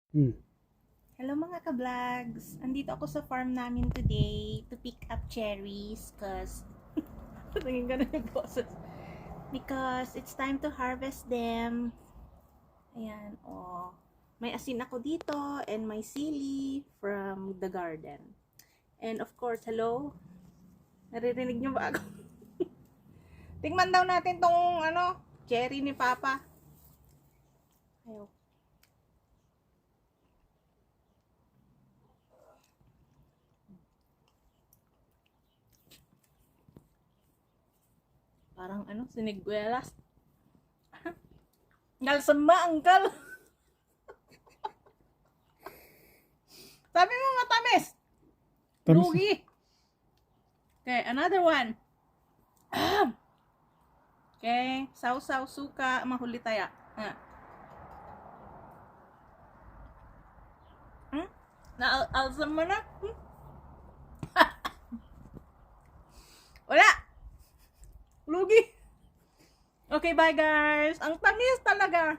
Hmm. Hello mga ka-vlogs! Andito ako sa farm namin today to pick up cherries tingin ka na yung boses. Because it's time to harvest them. Ayan, oh. May asin ako dito and may sili from the garden. And of course, hello? Naririnig niyo ba ako? Tingnan daw natin tong cherry ni Papa. Ayaw. Parang siniguelas. Ngalsama, angkal. Sabi mo matamis. Tamis. Lugi. Okay, another one. Okay, sausaw, suka, mahulitaya. Naalsam mo na? Wala. Lugi. Okay, bye guys. Ang tamis talaga.